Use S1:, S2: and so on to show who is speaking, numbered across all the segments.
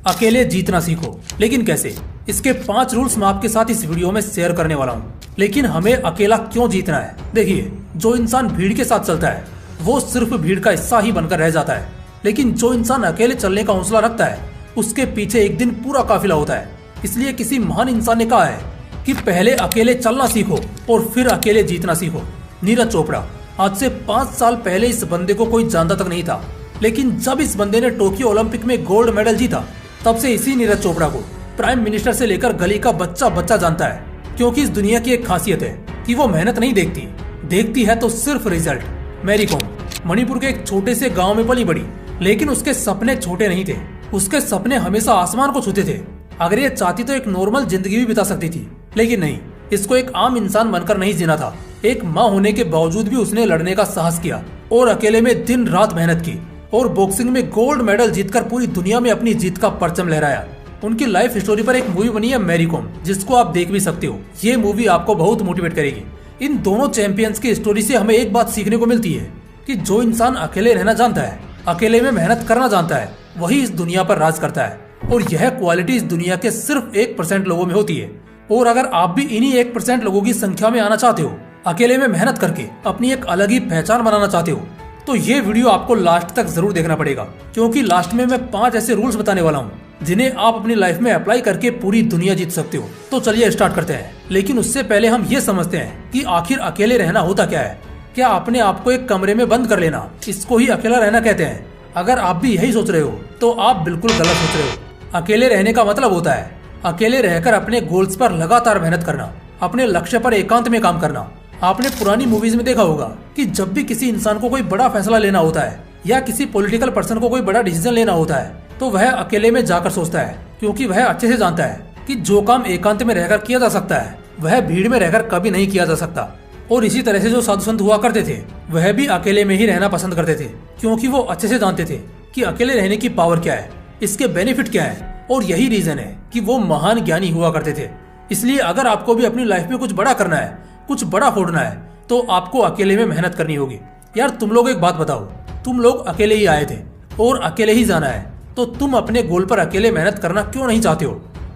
S1: अकेले जीतना सीखो, लेकिन कैसे? इसके 5 रूल्स मैं आपके साथ इस वीडियो में शेयर करने वाला हूँ। लेकिन हमें अकेला क्यों जीतना है? देखिए, जो इंसान भीड़ के साथ चलता है वो सिर्फ भीड़ का हिस्सा ही बनकर रह जाता है, लेकिन जो इंसान अकेले चलने का हौसला रखता है उसके पीछे एक दिन पूरा काफिला होता है। इसलिए किसी महान इंसान ने कहा है कि पहले अकेले चलना सीखो और फिर अकेले जीतना सीखो। नीरज चोपड़ा। आज से 5 साल पहले इस बंदे को कोई जानता तक नहीं था, लेकिन जब इस बंदे ने टोक्यो ओलंपिक में गोल्ड मेडल जीता तब से इसी नीरज चोपड़ा को प्राइम मिनिस्टर से लेकर गली का बच्चा बच्चा जानता है। क्योंकि इस दुनिया की एक खासियत है कि वो मेहनत नहीं देखती है तो सिर्फ रिजल्ट। मैरी कॉम मणिपुर के एक छोटे से गांव में पली बड़ी, लेकिन उसके सपने छोटे नहीं थे। उसके सपने हमेशा आसमान को छूते थे। अगर ये चाहती तो एक नॉर्मल जिंदगी भी बिता सकती थी, लेकिन नहीं, इसको एक आम इंसान बनकर नहीं जीना था। एक माँ होने के बावजूद भी उसने लड़ने का साहस किया और अकेले में दिन रात मेहनत की और बॉक्सिंग में गोल्ड मेडल जीतकर पूरी दुनिया में अपनी जीत का परचम लहराया। उनकी लाइफ स्टोरी पर एक मूवी बनी है मैरी कॉम, जिसको आप देख भी सकते हो। ये मूवी आपको बहुत मोटिवेट करेगी। इन दोनों चैंपियंस की स्टोरी से हमें एक बात सीखने को मिलती है कि जो इंसान अकेले रहना जानता है, अकेले में मेहनत करना जानता है, वही इस दुनिया पर राज करता है। और यह क्वालिटी इस दुनिया के सिर्फ 1% लोगों में होती है। और अगर आप भी इन्हीं 1% लोगों की संख्या में आना चाहते हो, अकेले में मेहनत करके अपनी एक अलग ही पहचान बनाना चाहते हो, तो ये वीडियो आपको लास्ट तक जरूर देखना पड़ेगा। क्योंकि लास्ट में मैं 5 ऐसे रूल्स बताने वाला हूँ जिन्हें आप अपनी लाइफ में अप्लाई करके पूरी दुनिया जीत सकते हो। तो चलिए स्टार्ट करते हैं। लेकिन उससे पहले हम ये समझते हैं कि आखिर अकेले रहना होता क्या है। क्या अपने आप को एक कमरे में बंद कर लेना, इसको ही अकेला रहना कहते हैं? अगर आप भी यही सोच रहे हो तो आप बिल्कुल गलत सोच रहे हो। अकेले रहने का मतलब होता है अकेले रहकर अपने गोल्स पर लगातार मेहनत करना, अपने लक्ष्य पर एकांत में काम करना। आपने पुरानी मूवीज में देखा होगा कि जब भी किसी इंसान को कोई बड़ा फैसला लेना होता है या किसी पॉलिटिकल पर्सन को कोई बड़ा डिसीजन लेना होता है तो वह अकेले में जाकर सोचता है, क्योंकि वह अच्छे से जानता है कि जो काम एकांत में रहकर किया जा सकता है वह भीड़ में रहकर कभी नहीं किया जा सकता। और इसी तरह से जो साधु संत हुआ करते थे वह भी अकेले में ही रहना पसंद करते थे, क्योंकि वो अच्छे से जानते थे कि अकेले रहने की पावर क्या है, इसके बेनिफिट क्या है। और यही रीजन है कि वो महान ज्ञानी हुआ करते थे। इसलिए अगर आपको भी अपनी लाइफ में कुछ बड़ा करना है, कुछ बड़ा फोड़ना है, तो आपको अकेले में मेहनत करनी होगी। यार तुम लोग एक बात बताओ, तुम लोग अकेले ही आए थे और अकेले ही जाना है, तो तुम अपने गोल पर अकेले मेहनत करना क्यों नहीं चाहते हो?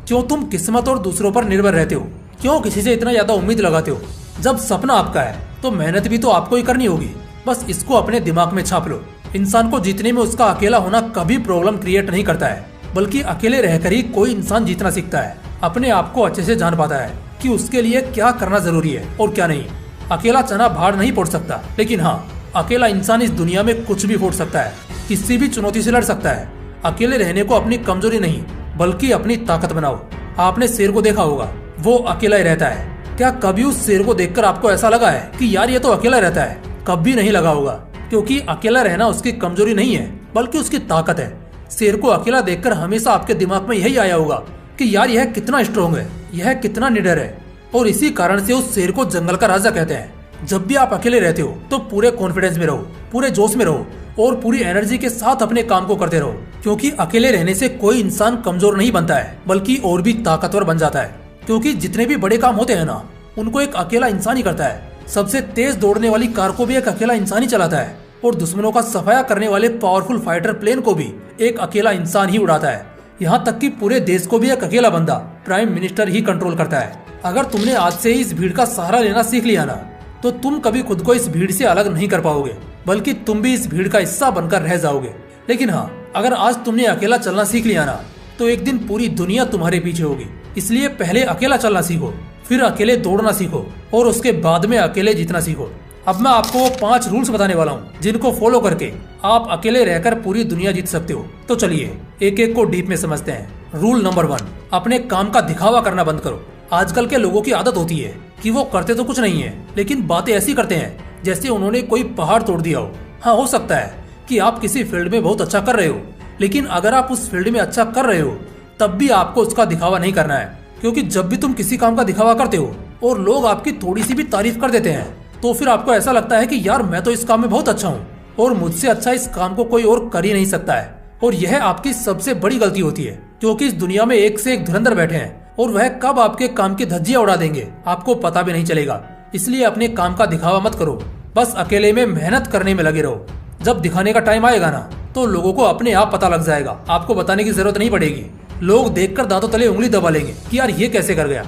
S1: क्यों तुम किस्मत और दूसरों पर निर्भर रहते हो? क्यों किसी से इतना ज्यादा उम्मीद लगाते हो? जब सपना आपका है तो मेहनत भी तो आपको ही करनी होगी। बस इसको अपने दिमाग में छाप लो। इंसान को जीतने में उसका अकेला होना कभी प्रॉब्लम क्रिएट नहीं करता है, बल्कि अकेले रहकर ही कोई इंसान जीतना सीखता है। अपने आप को अच्छे से जान पाता है कि उसके लिए क्या करना जरूरी है और क्या नहीं। अकेला चना भाड़ नहीं फोड़ सकता, लेकिन हाँ, अकेला इंसान इस दुनिया में कुछ भी फोड़ सकता है, किसी भी चुनौती से लड़ सकता है। अकेले रहने को अपनी कमजोरी नहीं बल्कि अपनी ताकत बनाओ। आपने शेर को देखा होगा, वो अकेला ही रहता है। क्या कभी उस शेर को देखकर आपको ऐसा लगा है कि यार ये तो अकेला रहता है? कभी नहीं लगा होगा, क्योंकि अकेला रहना उसकी कमजोरी नहीं है बल्कि उसकी ताकत है। शेर को अकेला देखकर हमेशा आपके दिमाग में यही आया होगा कि यार यह कितना स्ट्रॉन्ग है, यह कितना निडर है। और इसी कारण से उस शेर को जंगल का राजा कहते हैं। जब भी आप अकेले रहते हो तो पूरे कॉन्फिडेंस में रहो, पूरे जोश में रहो और पूरी एनर्जी के साथ अपने काम को करते रहो। क्योंकि अकेले रहने से कोई इंसान कमजोर नहीं बनता है बल्कि और भी ताकतवर बन जाता है। क्योंकि जितने भी बड़े काम होते हैं ना, उनको एक अकेला इंसान ही करता है। सबसे तेज दौड़ने वाली कार को भी एक अकेला इंसान ही चलाता है और दुश्मनों का सफाया करने वाले पावरफुल फाइटर प्लेन को भी एक अकेला इंसान ही उड़ाता है। यहाँ तक कि पूरे देश को भी एक अकेला बंदा प्राइम मिनिस्टर ही कंट्रोल करता है। अगर तुमने आज से ही इस भीड़ का सहारा लेना सीख लिया ना, तो तुम कभी खुद को इस भीड़ से अलग नहीं कर पाओगे, बल्कि तुम भी इस भीड़ का हिस्सा बनकर रह जाओगे। लेकिन हाँ, अगर आज तुमने अकेला चलना सीख लिया ना, तो एक दिन पूरी दुनिया तुम्हारे पीछे होगी। इसलिए पहले अकेला चलना सीखो, फिर अकेले दौड़ना सीखो और उसके बाद में अकेले जीतना सीखो। अब मैं आपको वो 5 रूल्स बताने वाला हूँ जिनको फॉलो करके आप अकेले रहकर पूरी दुनिया जीत सकते हो। तो चलिए एक एक को डीप में समझते हैं। रूल नंबर 1, अपने काम का दिखावा करना बंद करो। आजकल के लोगों की आदत होती है कि वो करते तो कुछ नहीं है, लेकिन बातें ऐसी करते हैं जैसे उन्होंने कोई पहाड़ तोड़ दिया हो। हाँ, हो सकता है कि आप किसी फील्ड में बहुत अच्छा कर रहे हो, लेकिन अगर आप उस फील्ड में अच्छा कर रहे हो तब भी आपको उसका दिखावा नहीं करना है। क्योंकि जब भी तुम किसी काम का दिखावा करते हो और लोग आपकी थोड़ी सी भी तारीफ कर देते हैं, तो फिर आपको ऐसा लगता है कि यार मैं तो इस काम में बहुत अच्छा हूँ और मुझसे अच्छा इस काम को कोई और कर ही नहीं सकता है। और यह आपकी सबसे बड़ी गलती होती है, क्योंकि इस दुनिया में एक से एक धुरंधर बैठे हैं और वह कब आपके काम की धज्जियां उड़ा देंगे आपको पता भी नहीं चलेगा। इसलिए अपने काम का दिखावा मत करो, बस अकेले में मेहनत करने में लगे रहो। जब दिखाने का टाइम आएगा ना, तो लोगों को अपने आप पता लग जाएगा, आपको बताने की जरूरत नहीं पड़ेगी। लोग देखकर दांतों तले उंगली दबा लेंगे कि यार ये कैसे कर गया।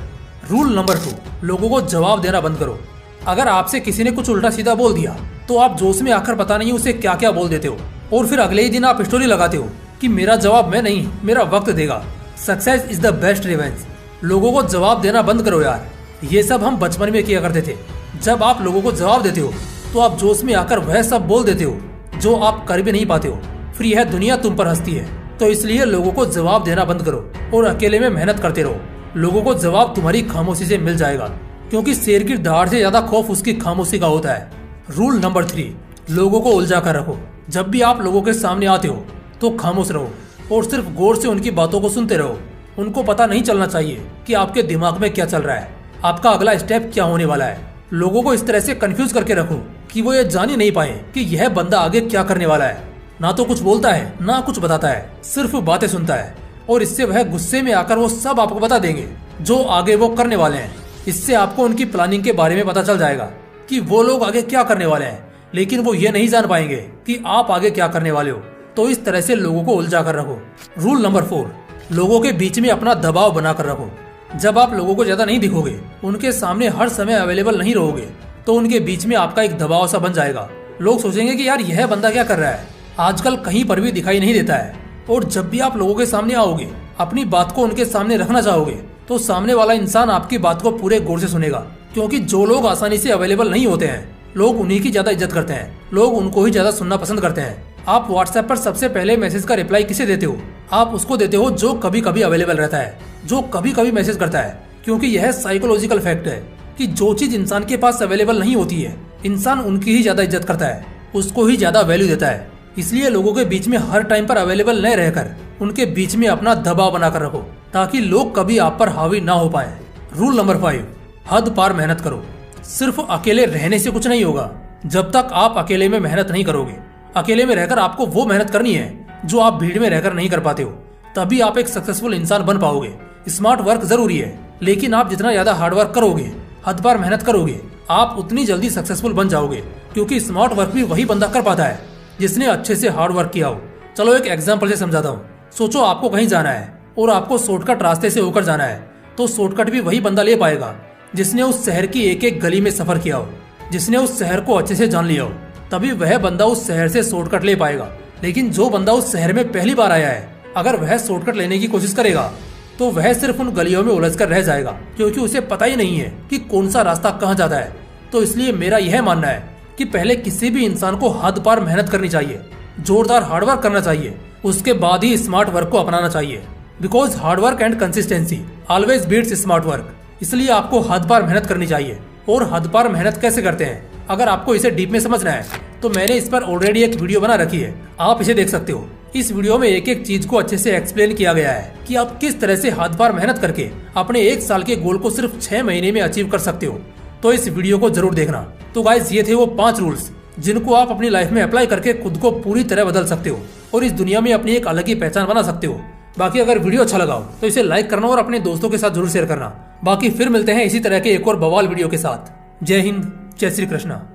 S1: रूल नंबर 2, लोगों को जवाब देना बंद करो। अगर आपसे किसी ने कुछ उल्टा सीधा बोल दिया तो आप जोश में आकर पता नहीं उसे क्या क्या बोल देते हो, और फिर अगले ही दिन आप स्टोरी लगाते हो कि मेरा जवाब मैं नहीं, मेरा वक्त देगा। Success is the best revenge. लोगों को जवाब देना बंद करो यार। ये सब हम बचपन में किया करते थे। जब आप लोगों को जवाब देते हो तो आप जोश में आकर वह सब बोल देते हो जो आप कर भी नहीं पाते हो। फ्री है दुनिया तुम पर हंसती है। तो इसलिए लोगों को जवाब देना बंद करो और अकेले में मेहनत करते रहो। लोगों को जवाब तुम्हारी खामोशी से मिल जाएगा, क्योंकि शेर की दहाड़ से ज्यादा खौफ उसकी खामोशी का होता है। रूल नंबर 3, लोगों को उलझा कर रखो। जब भी आप लोगों के सामने आते हो तो खामोश रहो और सिर्फ गौर से उनकी बातों को सुनते रहो। उनको पता नहीं चलना चाहिए कि आपके दिमाग में क्या चल रहा है, आपका अगला स्टेप क्या होने वाला है। लोगों को इस तरह से कंफ्यूज करके रखो कि वो ये जान ही नहीं पाए कि यह बंदा आगे क्या करने वाला है। ना तो कुछ बोलता है ना कुछ बताता है, सिर्फ बातें सुनता है, और इससे वह गुस्से में आकर वो सब आपको बता देंगे जो आगे वो करने वाले हैं। इससे आपको उनकी प्लानिंग के बारे में पता चल जाएगा कि वो लोग आगे क्या करने वाले हैं, लेकिन वो ये नहीं जान पाएंगे कि आप आगे क्या करने वाले हो। तो इस तरह से लोगों को उलझा कर रखो। रूल नंबर 4, लोगों के बीच में अपना दबाव बनाकर रखो। जब आप लोगों को ज्यादा नहीं दिखोगे, उनके सामने हर समय अवेलेबल नहीं रहोगे, तो उनके बीच में आपका एक दबाव सा बन जाएगा। लोग सोचेंगे कि यार यह बंदा क्या कर रहा है, आजकल कहीं पर भी दिखाई नहीं देता है। और जब भी आप लोगों के सामने आओगे, अपनी बात को उनके सामने रखना चाहोगे, तो सामने वाला इंसान आपकी बात को पूरे गौर से सुनेगा। क्योंकि जो लोग आसानी से अवेलेबल नहीं होते हैं, लोग उन्हीं की ज्यादा इज्जत करते हैं, लोग उनको ही ज्यादा सुनना पसंद करते हैं। आप व्हाट्सएप पर सबसे पहले मैसेज का रिप्लाई किसे देते हो? आप उसको देते हो जो कभी कभी अवेलेबल रहता है, जो कभी कभी मैसेज करता है। क्योंकि यह साइकोलॉजिकल फैक्ट है कि जो चीज इंसान के पास अवेलेबल नहीं होती है, इंसान उनकी ही ज्यादा इज्जत करता है, उसको ही ज्यादा वैल्यू देता है। इसलिए लोगों के बीच में हर टाइम पर अवेलेबल न रहकर उनके बीच में अपना दबाव बनाकर रखो, ताकि लोग कभी आप पर हावी ना हो पाए। रूल नंबर 5, हद पार मेहनत करो। सिर्फ अकेले रहने से कुछ नहीं होगा जब तक आप अकेले में मेहनत नहीं करोगे। अकेले में रहकर आपको वो मेहनत करनी है जो आप भीड़ में रहकर नहीं कर पाते हो, तभी आप एक सक्सेसफुल इंसान बन पाओगे। स्मार्ट वर्क जरूरी है, लेकिन आप जितना ज्यादा हार्ड वर्क करोगे, हद पार मेहनत करोगे, आप उतनी जल्दी सक्सेसफुल बन जाओगे। क्योंकि स्मार्ट वर्क भी वही बंदा कर पाता है जिसने अच्छे से हार्ड वर्क किया हो। चलो एक एग्जांपल से समझाता हूँ। सोचो आपको कहीं जाना है और आपको शॉर्टकट रास्ते से होकर जाना है, तो शॉर्टकट भी वही बंदा ले पाएगा जिसने उस शहर की एक एक गली में सफर किया हो, जिसने उस शहर को अच्छे से जान लिया हो। तभी वह बंदा उस शहर से शॉर्टकट ले पाएगा। लेकिन जो बंदा उस शहर में पहली बार आया है, अगर वह शॉर्टकट लेने की कोशिश करेगा तो वह सिर्फ उन गलियों में उलझ कर रह जाएगा, क्योंकि उसे पता ही नहीं है कि कौन सा रास्ता कहाँ जाता है। तो इसलिए मेरा यह मानना है कि पहले किसी भी इंसान को हद पार मेहनत करनी चाहिए, जोरदार हार्डवर्क करना चाहिए, उसके बाद ही स्मार्ट वर्क को अपनाना चाहिए। Because hard work and consistency always beats smart work. इसलिए आपको हद पार मेहनत करनी चाहिए। और हद पार मेहनत कैसे करते हैं, अगर आपको इसे डीप में समझना है तो मैंने इस पर ऑलरेडी एक वीडियो बना रखी है, आप इसे देख सकते हो। इस वीडियो में एक एक चीज को अच्छे से एक्सप्लेन किया गया है कि आप किस तरह से हद पार मेहनत करके अपने 1 साल के गोल को सिर्फ 6 महीने में अचीव कर सकते हो। तो इस वीडियो को जरूर देखना। तो गाइस, ये थे वो 5 रूल्स जिनको आप अपनी लाइफ में अप्लाई करके खुद को पूरी तरह बदल सकते हो और इस दुनिया में अपनी एक अलग ही पहचान बना सकते हो। बाकी अगर वीडियो अच्छा लगा हो तो इसे लाइक करना और अपने दोस्तों के साथ जरूर शेयर करना। बाकी फिर मिलते हैं इसी तरह के एक और बवाल वीडियो के साथ। जय हिंद, जय श्री कृष्णा।